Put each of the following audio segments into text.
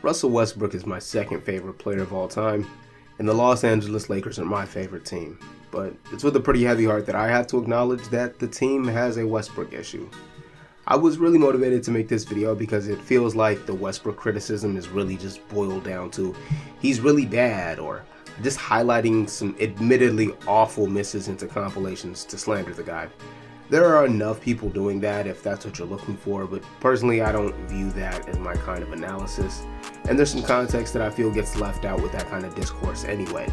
Russell Westbrook is my second favorite player of all time, and the Los Angeles Lakers are my favorite team. But it's with a pretty heavy heart that I have to acknowledge that the team has a Westbrook issue. I was really motivated to make this video because it feels like the Westbrook criticism is really just boiled down to he's really bad, or just highlighting some admittedly awful misses into compilations to slander the guy. There are enough people doing that if that's what you're looking for, but personally I don't view that as my kind of analysis, and there's some context that I feel gets left out with that kind of discourse anyway.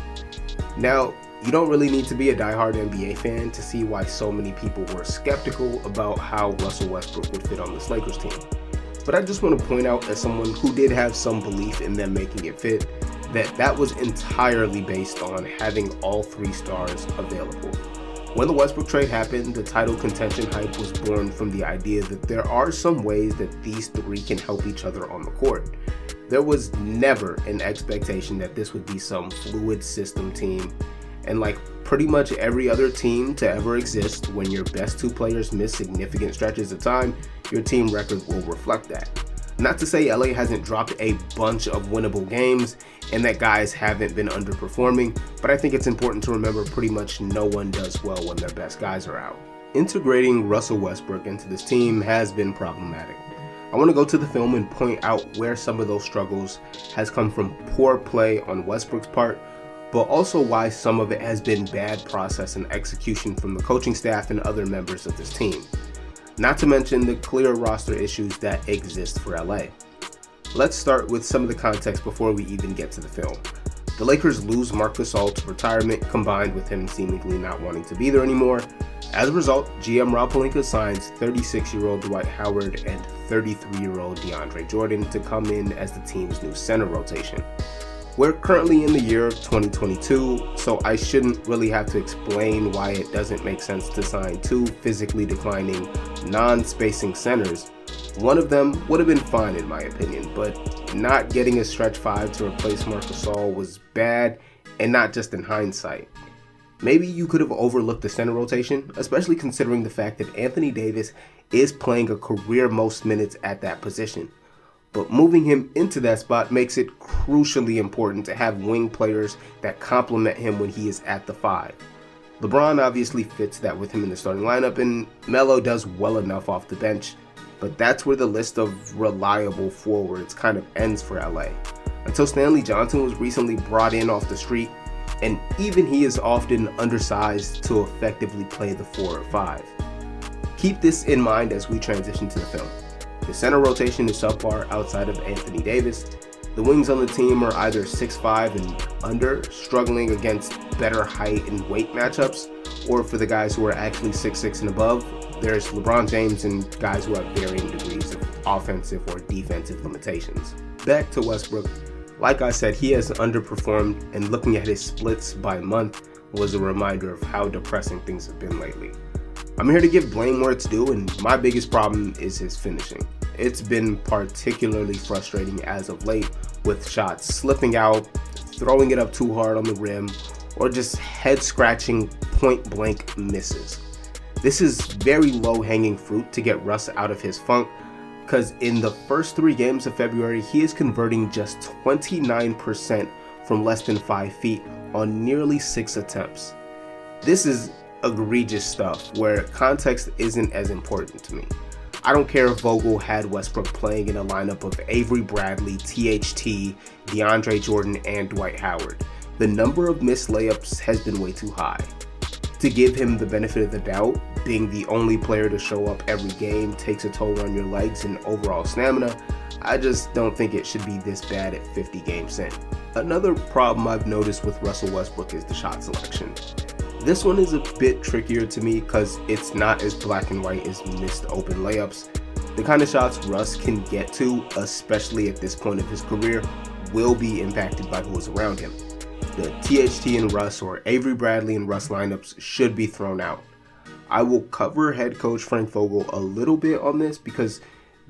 Now, you don't really need to be a diehard NBA fan to see why so many people were skeptical about how Russell Westbrook would fit on this Lakers team. But I just want to point out, as someone who did have some belief in them making it fit, that was entirely based on having all three stars available. When the Westbrook trade happened, the title contention hype was born from the idea that there are some ways that these three can help each other on the court. There was never an expectation that this would be some fluid system team, and like pretty much every other team to ever exist, when your best two players miss significant stretches of time, your team record will reflect that. Not to say LA hasn't dropped a bunch of winnable games and that guys haven't been underperforming, but I think it's important to remember pretty much no one does well when their best guys are out. Integrating Russell Westbrook into this team has been problematic. I want to go to the film and point out where some of those struggles has come from poor play on Westbrook's part, but also why some of it has been bad process and execution from the coaching staff and other members of this team. Not to mention the clear roster issues that exist for LA. Let's start with some of the context before we even get to the film. The Lakers lose Marc Gasol to retirement, combined with him seemingly not wanting to be there anymore. As a result, GM Rob Pelinka signs 36-year-old Dwight Howard and 33-year-old DeAndre Jordan to come in as the team's new center rotation. We're currently in the year of 2022, so I shouldn't really have to explain why it doesn't make sense to sign two physically declining, non-spacing centers. One of them would have been fine in my opinion, but not getting a stretch five to replace Marc Gasol was bad, and not just in hindsight. Maybe you could have overlooked the center rotation, especially considering the fact that Anthony Davis is playing a career most minutes at that position. But moving him into that spot makes it crucially important to have wing players that complement him when he is at the five. LeBron obviously fits that with him in the starting lineup, and Melo does well enough off the bench, but that's where the list of reliable forwards kind of ends for LA. Until Stanley Johnson was recently brought in off the street, and even he is often undersized to effectively play the 4 or 5. Keep this in mind as we transition to the film. The center rotation is subpar outside of Anthony Davis. The wings on the team are either 6'5" and under, struggling against better height and weight matchups, or for the guys who are actually 6'6" and above, there's LeBron James and guys who have varying degrees of offensive or defensive limitations. Back to Westbrook. Like I said, he has underperformed, and looking at his splits by month was a reminder of how depressing things have been lately. I'm here to give blame where it's due, and my biggest problem is his finishing. It's been particularly frustrating as of late, with shots slipping out, throwing it up too hard on the rim, or just head-scratching point-blank misses. This is very low-hanging fruit to get Russ out of his funk, because in the first 3 games of February, he is converting just 29% from less than 5 feet on nearly 6 attempts. This is egregious stuff where context isn't as important to me. I don't care if Vogel had Westbrook playing in a lineup of Avery Bradley, THT, DeAndre Jordan, and Dwight Howard. The number of missed layups has been way too high. To give him the benefit of the doubt, being the only player to show up every game takes a toll on your legs and overall stamina. I just don't think it should be this bad at 50 games in. Another problem I've noticed with Russell Westbrook is the shot selection. This one is a bit trickier to me because it's not as black and white as missed open layups. The kind of shots Russ can get to, especially at this point of his career, will be impacted by who is around him. The THT and Russ or Avery Bradley and Russ lineups should be thrown out. I will cover head coach Frank Vogel a little bit on this because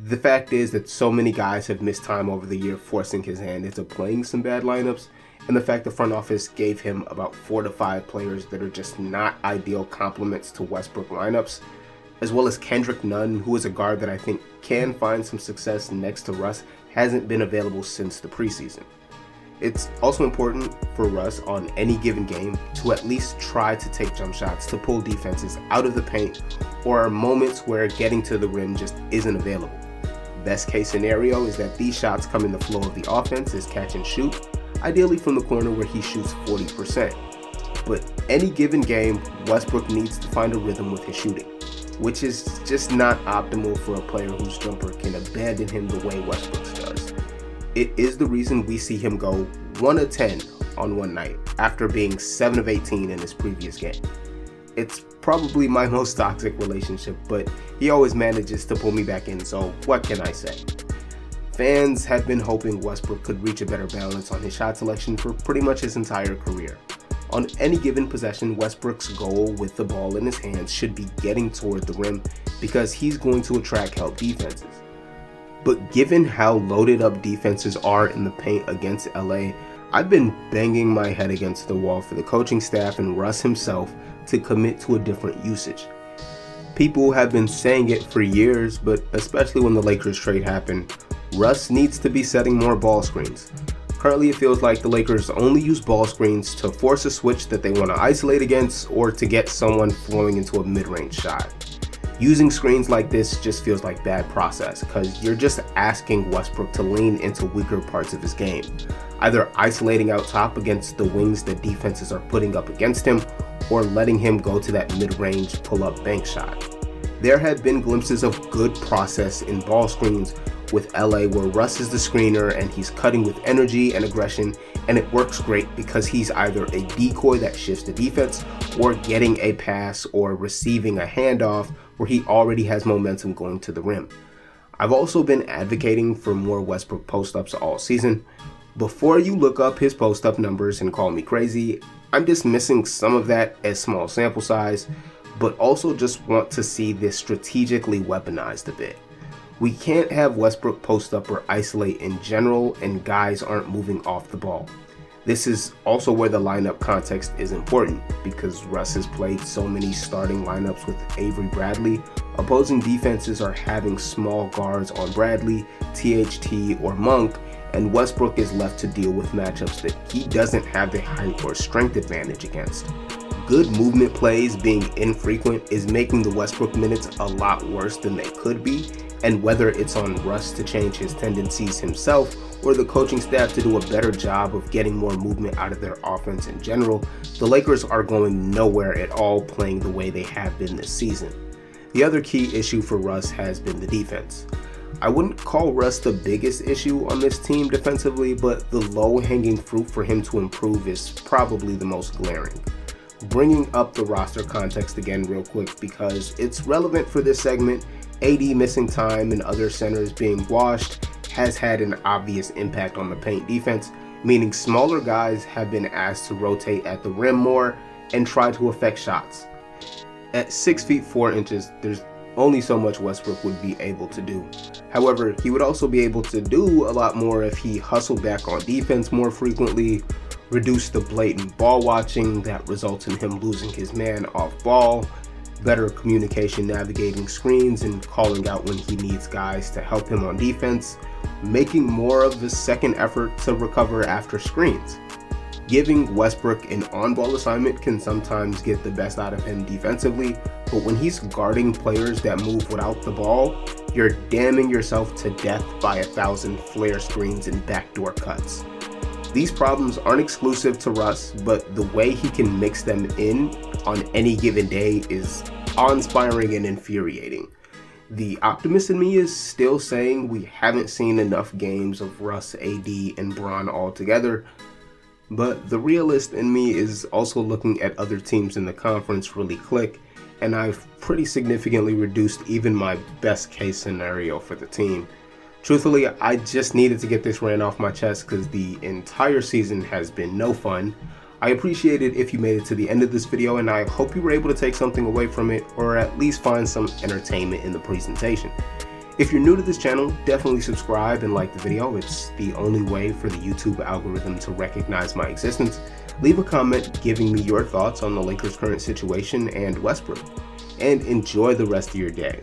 the fact is that so many guys have missed time over the year, forcing his hand into playing some bad lineups, and the fact the front office gave him about 4 to 5 players that are just not ideal complements to Westbrook lineups. as well as Kendrick Nunn, who is a guard that I think can find some success next to Russ, hasn't been available since the preseason. It's also important for Russ on any given game to at least try to take jump shots to pull defenses out of the paint or moments where getting to the rim just isn't available. Best case scenario is that these shots come in the flow of the offense as catch and shoot, ideally from the corner where he shoots 40%. But any given game, Westbrook needs to find a rhythm with his shooting, which is just not optimal for a player whose jumper can abandon him the way Westbrook's does. It is the reason we see him go 1 of 10 on one night after being 7 of 18 in his previous game. It's probably my most toxic relationship, but he always manages to pull me back in, so what can I say? Fans have been hoping Westbrook could reach a better balance on his shot selection for pretty much his entire career. On any given possession, Westbrook's goal with the ball in his hands should be getting toward the rim because he's going to attract help defenses. But given how loaded up defenses are in the paint against LA, I've been banging my head against the wall for the coaching staff and Russ himself to commit to a different usage. People have been saying it for years, but especially when the Lakers trade happened, Russ needs to be setting more ball screens. Currently, it feels like the Lakers only use ball screens to force a switch that they want to isolate against or to get someone flowing into a mid-range shot. Using screens like this just feels like bad process because you're just asking Westbrook to lean into weaker parts of his game, either isolating out top against the wings that defenses are putting up against him or letting him go to that mid-range pull-up bank shot. There have been glimpses of good process in ball screens with LA where Russ is the screener and he's cutting with energy and aggression, and it works great because he's either a decoy that shifts the defense or getting a pass or receiving a handoff where he already has momentum going to the rim. I've also been advocating for more Westbrook post-ups all season. Before you look up his post-up numbers and call me crazy, I'm dismissing some of that as small sample size, but also just want to see this strategically weaponized a bit. We can't have Westbrook post up or isolate in general and guys aren't moving off the ball. This is also where the lineup context is important because Russ has played so many starting lineups with Avery Bradley. Opposing defenses are having small guards on Bradley, THT, or Monk, and Westbrook is left to deal with matchups that he doesn't have the height or strength advantage against. Good movement plays being infrequent is making the Westbrook minutes a lot worse than they could be, and whether it's on Russ to change his tendencies himself or the coaching staff to do a better job of getting more movement out of their offense in general, the Lakers are going nowhere at all playing the way they have been this season. The other key issue for Russ has been the defense. I wouldn't call Russ the biggest issue on this team defensively, but the low-hanging fruit for him to improve is probably the most glaring. Bringing up the roster context again real quick because it's relevant for this segment, AD missing time and other centers being washed has had an obvious impact on the paint defense, meaning smaller guys have been asked to rotate at the rim more and try to affect shots. At 6 feet 4 inches, there's only so much Westbrook would be able to do. However, he would also be able to do a lot more if he hustled back on defense more frequently, reduced the blatant ball watching that results in him losing his man off ball, better communication navigating screens and calling out when he needs guys to help him on defense, making more of a second effort to recover after screens. Giving Westbrook an on-ball assignment can sometimes get the best out of him defensively, but when he's guarding players that move without the ball, you're damning yourself to death by 1,000 flare screens and backdoor cuts. These problems aren't exclusive to Russ, but the way he can mix them in on any given day is awe-inspiring and infuriating. The optimist in me is still saying we haven't seen enough games of Russ, AD, and Bron all together, but the realist in me is also looking at other teams in the conference really click, and I've pretty significantly reduced even my best case scenario for the team. Truthfully, I just needed to get this rant off my chest because the entire season has been no fun. I appreciate it if you made it to the end of this video, and I hope you were able to take something away from it or at least find some entertainment in the presentation. If you're new to this channel, definitely subscribe and like the video. It's the only way for the YouTube algorithm to recognize my existence. Leave a comment giving me your thoughts on the Lakers' current situation and Westbrook. and enjoy the rest of your day.